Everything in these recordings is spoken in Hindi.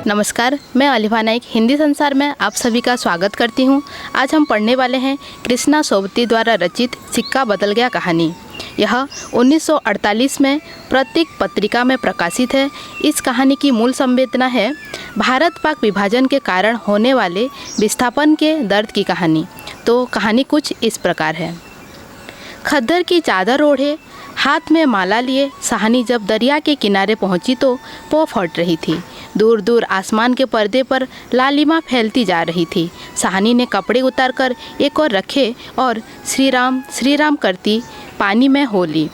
नमस्कार, मैं अलिभा नाइक हिंदी संसार में आप सभी का स्वागत करती हूँ। आज हम पढ़ने वाले हैं कृष्णा सोबती द्वारा रचित सिक्का बदल गया कहानी। यह 1948 में प्रतीक पत्रिका में प्रकाशित है। इस कहानी की मूल संवेदना है भारत पाक विभाजन के कारण होने वाले विस्थापन के दर्द की कहानी। तो कहानी कुछ इस प्रकार है। खद्दर की चादर ओढ़े, हाथ में माला लिए सहानी जब दरिया के किनारे पहुंची तो पौ फट रही थी। दूर दूर आसमान के पर्दे पर लालिमा फैलती जा रही थी। सहानी ने कपड़े उतारकर एक और रखे और श्री राम करती पानी में हो ली।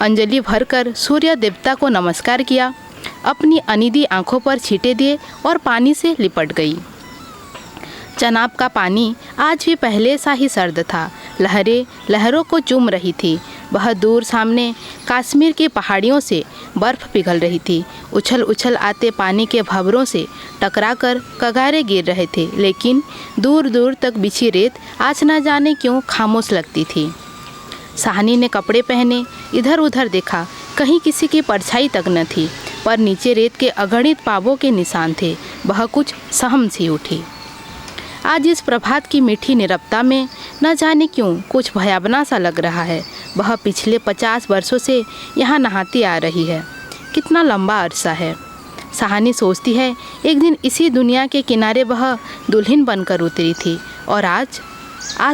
अंजलि भरकर सूर्य देवता को नमस्कार किया, अपनी अनिदी आंखों पर छींटे दिए और पानी से लिपट गई। चनाब का पानी आज भी पहले सा ही सर्द था। लहरें लहरों को चूम रही थी। वह दूर सामने कश्मीर की पहाड़ियों से बर्फ़ पिघल रही थी। उछल उछल आते पानी के भंवरों से टकराकर कगारे गिर रहे थे, लेकिन दूर दूर तक बिछी रेत आज न जाने क्यों खामोश लगती थी। सहानी ने कपड़े पहने, इधर उधर देखा, कहीं किसी की परछाई तक न थी, पर नीचे रेत के अगणित पावों के निशान थे। वह कुछ सहम सी उठी। आज इस प्रभात की मीठी नीरवता में न जाने क्यों कुछ भयावना सा लग रहा है। वह पिछले 50 वर्षों से यहाँ नहाती आ रही है। कितना लंबा अरसा है। सहानी सोचती है, एक दिन इसी दुनिया के किनारे वह दुल्हन बनकर उतरी थी, और आज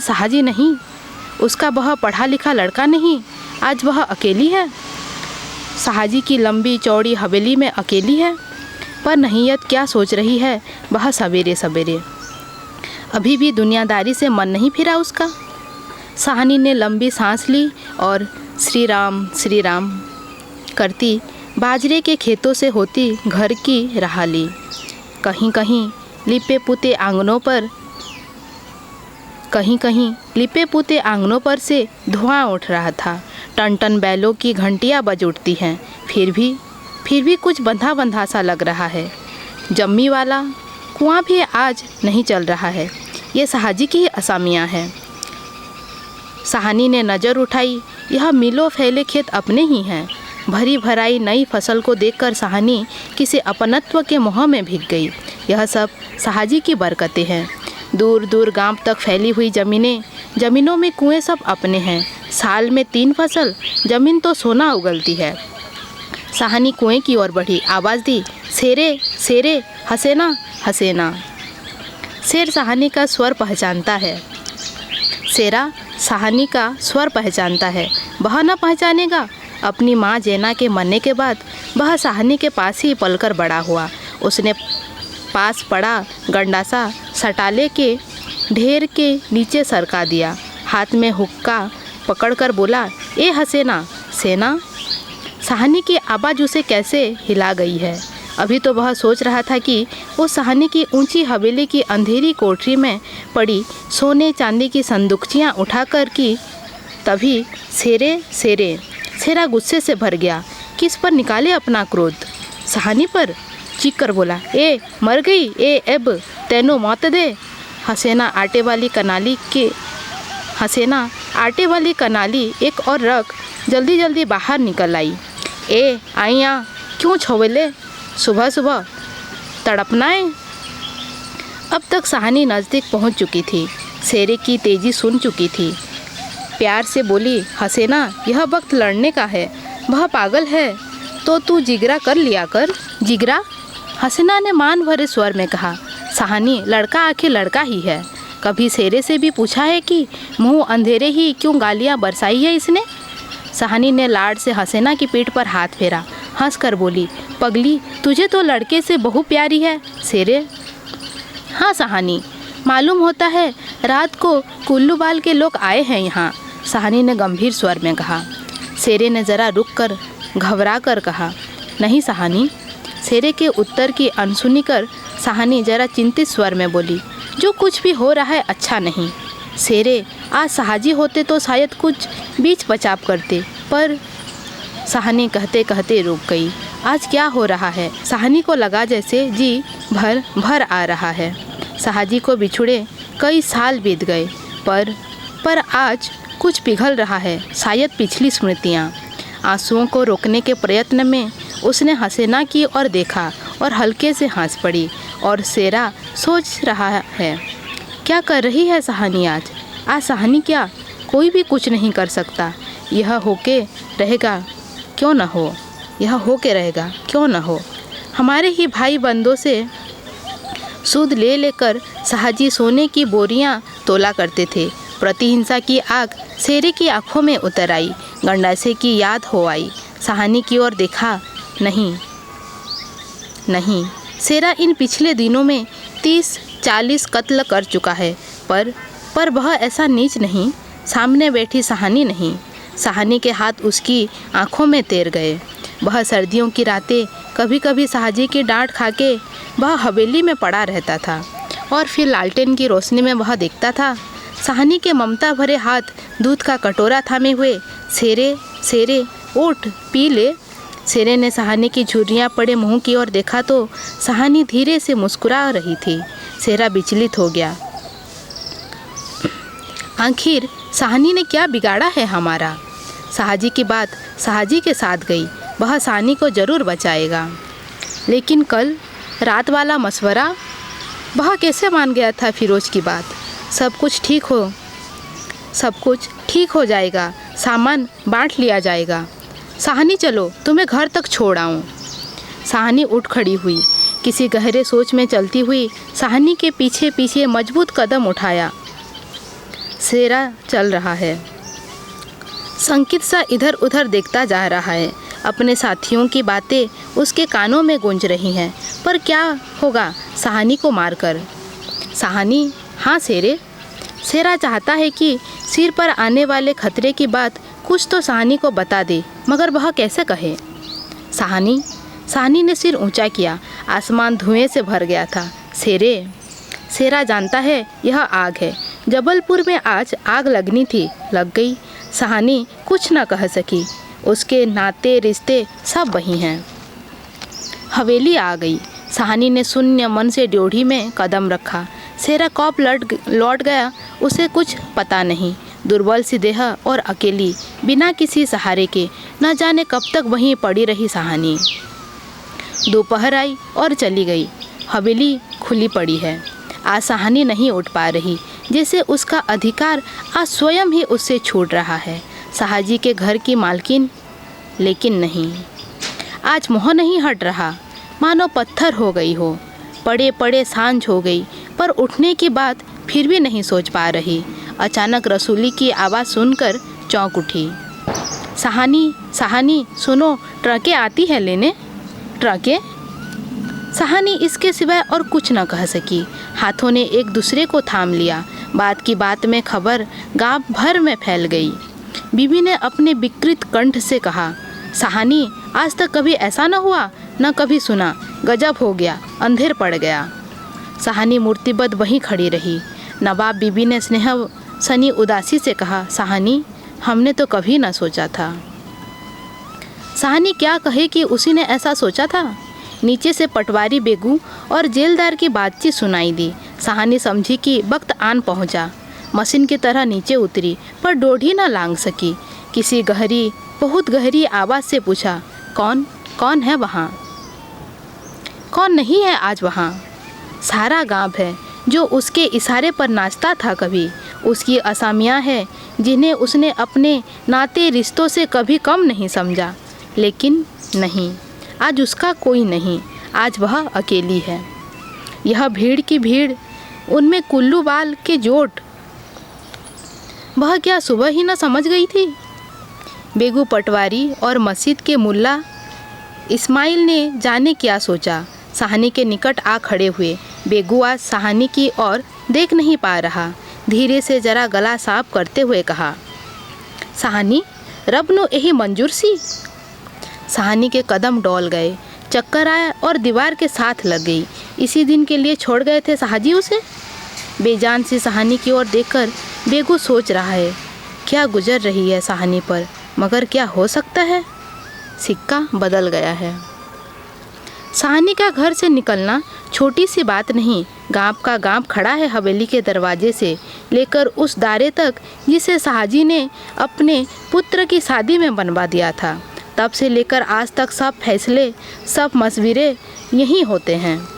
साहजी नहीं, उसका वह पढ़ा लिखा लड़का नहीं, आज वह अकेली है। साहजी की लंबी चौड़ी हवेली में अकेली है। पर नहीयत क्या सोच रही है वह सवेरे सवेरे। अभी भी दुनियादारी से मन नहीं फिरा उसका। सहानी ने लंबी सांस ली और श्री राम करती बाजरे के खेतों से होती घर की राह ली। कहीं कहीं लिपे पुते आंगनों पर से धुआं उठ रहा था। टन टन बैलों की घंटियां बज उठती हैं। फिर भी कुछ बंधा बंधा सा लग रहा है। जम्मी वाला कुआं भी आज नहीं चल रहा है। ये साहजी की ही असामियाँ हैं। सहानी ने नज़र उठाई। यह मिलो फैले खेत अपने ही हैं। भरी भराई नई फसल को देखकर सहानी किसी अपनत्व के मोह में भीग गई। यह सब साहजी की बरकतें हैं। दूर दूर गांव तक फैली हुई ज़मीनों में कुएं सब अपने हैं। साल में 3 फसल, ज़मीन तो सोना उगलती है। सहानी कुएं की ओर बढ़ी, आवाज़ दी, शेरे शेरे, हसेना हसेना। शेर सहानी का स्वर पहचानता है। शेरा सहानी का स्वर पहचानता है। वह न पहचानेगा। अपनी माँ जैना के मरने के बाद वह सहानी के पास ही पलकर बड़ा हुआ। उसने पास पड़ा गंडासा सटाले के ढेर के नीचे सरका दिया। हाथ में हुक्का पकड़कर बोला, ए हसेना सेना। सहानी की आवाज़ उसे कैसे हिला गई है। अभी तो वह सोच रहा था कि वो सहानी की ऊंची हवेली की अंधेरी कोठरी में पड़ी सोने चांदी की संदूकचियाँ उठाकर की, तभी शेरा गुस्से से भर गया। किस पर निकाले अपना क्रोध? सहानी पर। चीख कर बोला, ए मर गई, ए अब तेनो मौत दे। हसेना आटे वाली कनाली एक और रख जल्दी जल्दी बाहर निकल आई। ए आइया क्यों छोवेले, सुबह सुबह तड़पनाए। अब तक सहानी नज़दीक पहुंच चुकी थी। शेरे की तेज़ी सुन चुकी थी। प्यार से बोली, हसेना यह वक्त लड़ने का है। वह पागल है तो तू जिगरा कर लिया कर। जिगरा? हसेना ने मान भरे स्वर में कहा। सहानी, लड़का आखिर लड़का ही है। कभी शेरे से भी पूछा है कि मुँह अंधेरे ही क्यों गालियाँ बरसाई है इसने? सहानी ने लाड से हसेना की पीठ पर हाथ फेरा, हंस कर बोली, पगली तुझे तो लड़के से बहु प्यारी है। शेरे? हाँ सहानी, मालूम होता है रात को कुल्लू बाल के लोग आए हैं यहाँ। सहानी ने गंभीर स्वर में कहा। शेरे ने ज़रा रुक कर घबरा कर कहा, नहीं सहानी। शेरे के उत्तर की अनसुनी कर सहानी ज़रा चिंतित स्वर में बोली, जो कुछ भी हो रहा है अच्छा नहीं। शेरे, आज साहजी होते तो शायद कुछ बीच बचाव करते, पर सहानी कहते कहते रुक गई। आज क्या हो रहा है? सहानी को लगा जैसे जी भर आ रहा है। साहजी को बिछुड़े कई साल बीत गए, पर आज कुछ पिघल रहा है, शायद पिछली स्मृतियाँ। आंसुओं को रोकने के प्रयत्न में उसने हसीना की ओर देखा और हल्के से हंस पड़ी। और शेरा सोच रहा है, क्या कर रही है सहानी आज? आज सहानी क्या, कोई भी कुछ नहीं कर सकता। यह होके रहेगा क्यों न हो, यह होके रहेगा क्यों न हो। हमारे ही भाई बंदों से सूद ले लेकर साहजी सोने की बोरियां तोला करते थे। प्रतिहिंसा की आग शेरे की आंखों में उतर आई। गंडासे की याद हो आई। सहानी की ओर देखा। नहीं, शेरा इन पिछले दिनों में 30-40 कत्ल कर चुका है, पर वह ऐसा नीच नहीं। सामने बैठी सहानी नहीं। सहानी के हाथ उसकी आंखों में तैर गए। वह सर्दियों की रातें कभी कभी साहजी की डांट खाके वह हवेली में पड़ा रहता था और फिर लालटेन की रोशनी में वह देखता था सहानी के ममता भरे हाथ दूध का कटोरा थामे हुए। शेरे उठ पी ले। शेरे ने सहानी की झुर्रियाँ पड़े मुंह की ओर देखा तो सहानी धीरे से मुस्कुरा रही थी। शेरा विचलित हो गया। आखिर सहानी ने क्या बिगाड़ा है हमारा? साहजी की बात साहजी के साथ गई। वह सहानी को ज़रूर बचाएगा। लेकिन कल रात वाला मशवरा, वह कैसे मान गया था फिरोज की बात? सब कुछ ठीक हो जाएगा। सामान बांट लिया जाएगा। सहानी चलो, तुम्हें घर तक छोड़ आऊँ। सहानी उठ खड़ी हुई। किसी गहरे सोच में चलती हुई सहानी के पीछे पीछे मजबूत कदम उठाया। शेरा चल रहा है। संकित सा इधर उधर देखता जा रहा है। अपने साथियों की बातें उसके कानों में गूंज रही हैं। पर क्या होगा सहानी को मारकर? सहानी, हाँ शेरे। शेरा चाहता है कि सिर पर आने वाले खतरे की बात कुछ तो सहानी को बता दे, मगर वह कैसे कहे? सहानी ने सिर ऊंचा किया। आसमान धुएं से भर गया था। शेरा जानता है यह आग है। जबलपुर में आज आग लगनी थी, लग गई। सहानी कुछ न कह सकी। उसके नाते रिश्ते सब वही हैं। हवेली आ गई। सहानी ने शून्य मन से ड्योढ़ी में कदम रखा। शेरा कौप लौट गया। उसे कुछ पता नहीं। दुर्बल सी देह और अकेली, बिना किसी सहारे के, न जाने कब तक वहीं पड़ी रही सहानी। दोपहर आई और चली गई। हवेली खुली पड़ी है। आज सहानी नहीं उठ पा रही, जैसे उसका अधिकार आज स्वयं ही उससे छूट रहा है। साहजी के घर की मालकिन, लेकिन नहीं, आज मोह नहीं हट रहा। मानो पत्थर हो गई हो। पड़े पड़े सांझ हो गई, पर उठने की बात फिर भी नहीं सोच पा रही। अचानक रसूली की आवाज़ सुनकर चौंक उठी। सहानी सुनो, ट्रकें आती है लेने। ट्रकें? सहानी इसके सिवाय और कुछ न कह सकी। हाथों ने एक दूसरे को थाम लिया। बात की बात में खबर गांव भर में फैल गई। बीबी ने अपने विकृत कंठ से कहा, सहानी, आज तक कभी ऐसा न हुआ, न कभी सुना। गजब हो गया, अंधेर पड़ गया। सहानी मूर्तिबद्ध वहीं खड़ी रही। नवाब बीबी ने स्नेह सनी उदासी से कहा, सहानी, हमने तो कभी न सोचा था। सहानी क्या कहे कि उसी ने ऐसा सोचा था। नीचे से पटवारी बेगू और जेलदार की बातचीत सुनाई दी। सहानी समझी कि वक्त आन पहुंचा। मशीन की तरह नीचे उतरी, पर डोढ़ी न लांग सकी। किसी बहुत गहरी आवाज़ से पूछा, कौन है वहाँ? कौन नहीं है आज वहाँ? सारा गांव है जो उसके इशारे पर नाचता था कभी। उसकी असामियाँ हैं जिन्हें उसने अपने नाते रिश्तों से कभी कम नहीं समझा। लेकिन नहीं, आज उसका कोई नहीं। आज वह अकेली है। यह भीड़ की भीड़, उनमें कुल्लू बाल के जोट, वह क्या सुबह ही न समझ गई थी? बेगू पटवारी और मस्जिद के मुल्ला इस्माइल ने जाने क्या सोचा। सहानी के निकट आ खड़े हुए। बेगू आज सहानी की ओर देख नहीं पा रहा। धीरे से जरा गला साफ करते हुए कहा, सहानी, रब नो यही मंजूर सी। सहानी के कदम डोल गए। चक्कर आया और दीवार के साथ लग गई। इसी दिन के लिए छोड़ गए थे साहजी उसे। बेजान सी सहानी की ओर देखकर बेगू सोच रहा है, क्या गुजर रही है सहानी पर, मगर क्या हो सकता है? सिक्का बदल गया है। सहानी का घर से निकलना छोटी सी बात नहीं। गांव का गांव खड़ा है हवेली के दरवाजे से लेकर उस दायरे तक जिसे साहजी ने अपने पुत्र की शादी में बनवा दिया था। तब से लेकर आज तक सब फैसले, सब मशवरे यहीं होते हैं।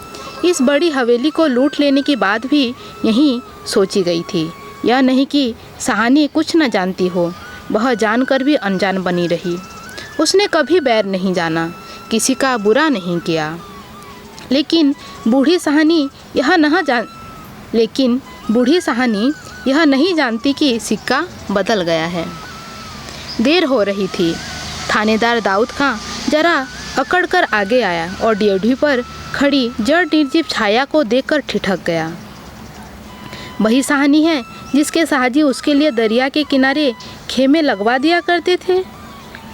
इस बड़ी हवेली को लूट लेने की बात भी यहीं सोची गई थी। यह नहीं कि सहानी कुछ न जानती हो, वह जानकर भी अनजान बनी रही। उसने कभी बैर नहीं जाना, किसी का बुरा नहीं किया। लेकिन बूढ़ी सहानी यह नहीं जानती कि सिक्का बदल गया है। देर हो रही थी। थानेदार दाऊद खां जरा अकड़ कर आगे आया और ड्योढ़ी पर खड़ी जड़ निर्जीव छाया को देखकर ठिठक गया। वही सहानी है जिसके साहजी उसके लिए दरिया के किनारे खेमे लगवा दिया करते थे।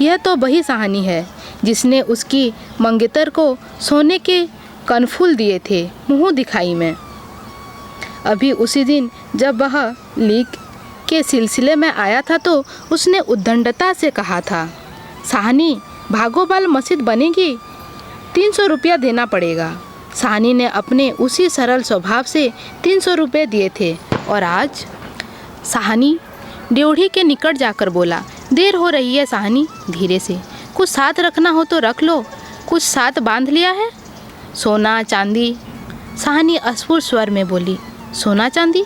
यह तो वही सहानी है जिसने उसकी मंगेतर को सोने के कनफूल दिए थे मुँह दिखाई में। अभी उसी दिन जब वह लीग के सिलसिले में आया था तो उसने उद्दंडता से कहा था, सहानी भागोबाल मस्जिद बनेगी, 300 रुपया देना पड़ेगा। सहानी ने अपने उसी सरल स्वभाव से 300 रुपये दिए थे और आज सहानी ड्योढ़ी के निकट जाकर बोला, देर हो रही है सहानी, धीरे से, कुछ साथ रखना हो तो रख लो, कुछ साथ बांध लिया है? सोना चांदी? सहानी अस्फुट स्वर में बोली, सोना चांदी?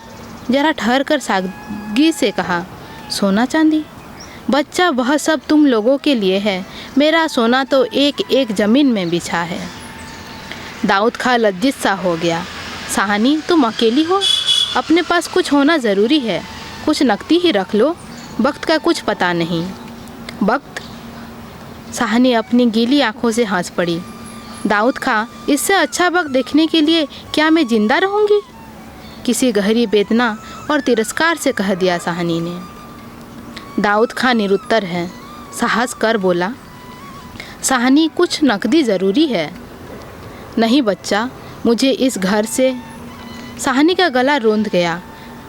जरा ठहर कर सादगी से कहा, सोना चांदी? बच्चा, वह सब तुम लोगों के लिए है, मेरा सोना तो एक एक ज़मीन में बिछा है। दाऊद खां लज्जित सा हो गया। सहानी, तुम अकेली हो, अपने पास कुछ होना ज़रूरी है, कुछ नकदी ही रख लो, वक्त का कुछ पता नहीं। वक्त? सहानी अपनी गीली आंखों से हंस पड़ी। दाऊद खां, इससे अच्छा वक्त देखने के लिए क्या मैं जिंदा रहूँगी? किसी गहरी वेदना और तिरस्कार से कह दिया सहानी ने। दाऊद खां निरुत्तर है। साहस कर बोला, सहानी, कुछ नकदी ज़रूरी है। नहीं बच्चा, मुझे इस घर से। सहानी का गला रूंध गया।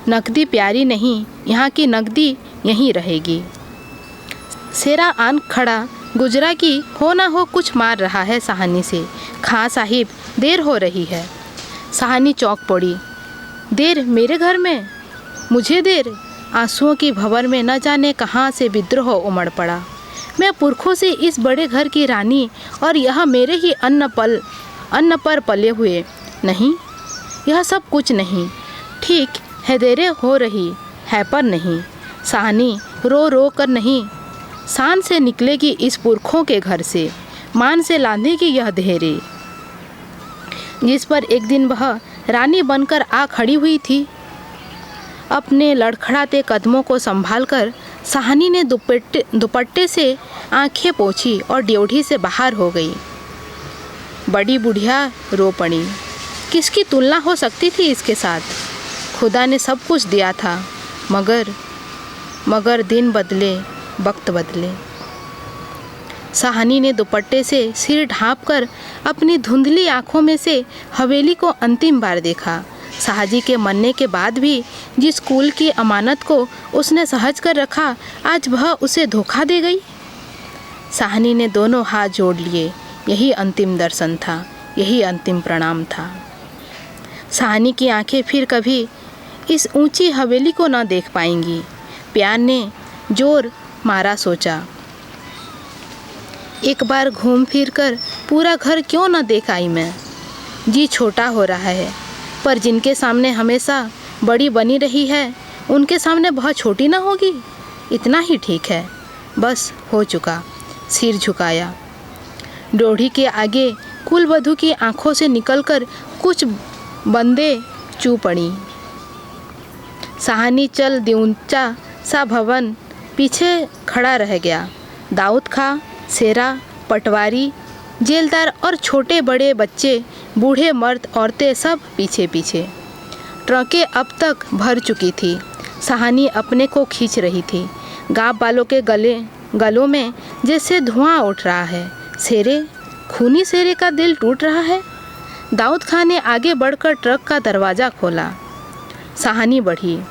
नकदी प्यारी नहीं, यहाँ की नकदी यहीं रहेगी। सेरा आन खड़ा गुजरा की हो ना हो कुछ मार रहा है सहानी से। खां साहिब, देर हो रही है। सहानी चौंक पड़ी। देर मेरे घर में? मुझे देर? आंसुओं की भंवर में न जाने कहाँ से विद्रोह उमड़ पड़ा। मैं पुरखों से इस बड़े घर की रानी और यह मेरे ही अन्न पर पले हुए। नहीं, यह सब कुछ नहीं। ठीक है, देर हो रही है पर नहीं। सहानी रो रो कर नहीं, शान से निकलेगी इस पुरखों के घर से, मान से लांधेगी यह देहरे जिस पर एक दिन वह रानी बनकर आ खड़ी हुई थी। अपने लड़खड़ाते कदमों को संभालकर सहानी ने दुपट्टे से आंखें पोंछी और ड्योढ़ी से बाहर हो गई। बड़ी बुढ़िया रो पड़ी। किसकी तुलना हो सकती थी इसके साथ? खुदा ने सब कुछ दिया था, मगर दिन बदले, वक्त बदले। सहानी ने दुपट्टे से सिर ढांपकर अपनी धुंधली आंखों में से हवेली को अंतिम बार देखा। साहजी के मरने के बाद भी जिस कुल की अमानत को उसने सहज कर रखा, आज वह उसे धोखा दे गई। सहानी ने दोनों हाथ जोड़ लिए। यही अंतिम दर्शन था, यही अंतिम प्रणाम था। सहानी की आंखें फिर कभी इस ऊंची हवेली को न देख पाएंगी। प्यार ने जोर मारा सोचा, एक बार घूम फिर कर पूरा घर क्यों न देख आई मैं। जी छोटा हो रहा है, पर जिनके सामने हमेशा बड़ी बनी रही है, उनके सामने बहुत छोटी ना होगी। इतना ही ठीक है, बस हो चुका। सिर झुकाया। ड्योढ़ी के आगे कुलवधू की आंखों से निकलकर कुछ बंदे चू पड़ी। सहानी चल दिऊंचा सा भवन पीछे खड़ा रह गया। दाऊद खां, सेरा, पटवारी, जेलदार और छोटे बड़े बच्चे, बूढ़े मर्द औरतें सब पीछे पीछे। ट्रकें अब तक भर चुकी थी। सहानी अपने को खींच रही थी। गाँव वालों के गलों में जैसे धुआं उठ रहा है। शेरे, खूनी शेरे का दिल टूट रहा है। दाऊद खां ने आगे बढ़कर ट्रक का दरवाज़ा खोला। सहानी बढ़ी।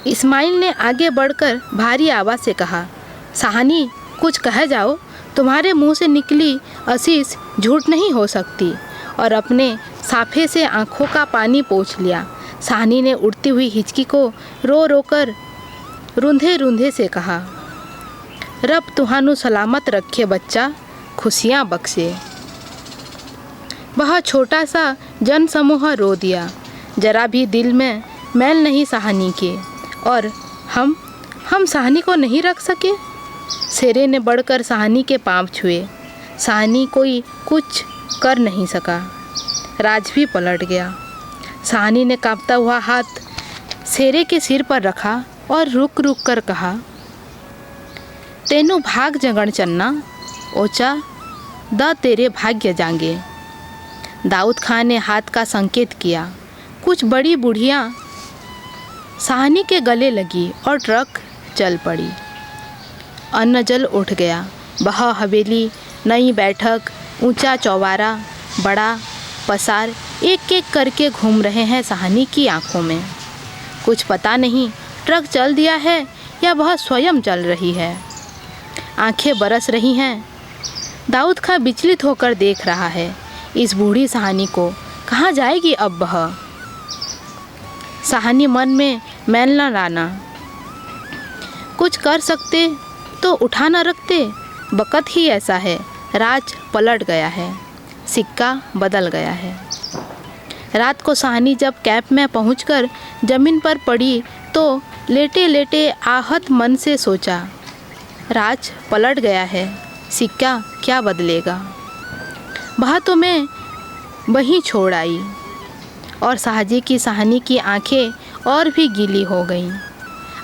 इस्माइल ने आगे बढ़कर भारी आवाज़ से कहा, सहानी, कुछ कह जाओ, तुम्हारे मुंह से निकली आशीष झूठ नहीं हो सकती। और अपने साफे से आंखों का पानी पोंछ लिया। सहानी ने उड़ती हुई हिचकी को रो रो कर रूंधे रूंधे से कहा, रब तुहानू सलामत रखे बच्चा, खुशियाँ बख्शे। वह छोटा सा जन समूह रो दिया, जरा भी दिल में मैल नहीं सहानी के। और हम सहानी को नहीं रख सके। शेरे ने बढ़कर सहानी के पाँव छुए। सहानी कोई कुछ कर नहीं सका। राज भी पलट गया। सहानी ने कांपता हुआ हाथ शेरे के सिर पर रखा और रुक रुक कर कहा, तेनू भाग जगण चन्ना, ओचा द तेरे भाग्य जांगे। दाऊद खान ने हाथ का संकेत किया। कुछ बड़ी बुढ़िया सहानी के गले लगी और ट्रक चल पड़ी। अन्न जल उठ गया। वह हवेली, नई बैठक, ऊंचा चौबारा, बड़ा पसार एक एक करके घूम रहे हैं सहानी की आंखों में। कुछ पता नहीं ट्रक चल दिया है या वह स्वयं चल रही है। आंखें बरस रही हैं। दाऊद खां विचलित होकर देख रहा है इस बूढ़ी सहानी को। कहाँ जाएगी अब वह? सहानी मन में मैल न लाना। कुछ कर सकते तो उठा न रखते। वक़्त ही ऐसा है। राज पलट गया है। सिक्का बदल गया है। रात को सहानी जब कैंप में पहुंचकर ज़मीन पर पड़ी तो लेटे लेटे आहत मन से सोचा, राज पलट गया है, सिक्का क्या बदलेगा। वह तो मैं वहीं छोड़ आई। और शाहजी की सहानी की आंखें और भी गीली हो गईं।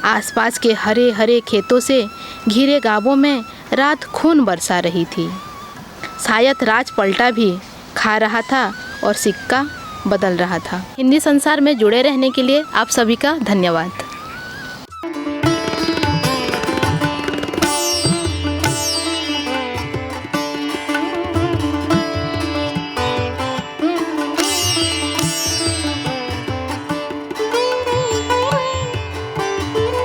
आसपास के हरे हरे खेतों से घिरे गांवों में रात खून बरसा रही थी। शायद राज पलटा भी खा रहा था और सिक्का बदल रहा था। हिंदी संसार में जुड़े रहने के लिए आप सभी का धन्यवाद।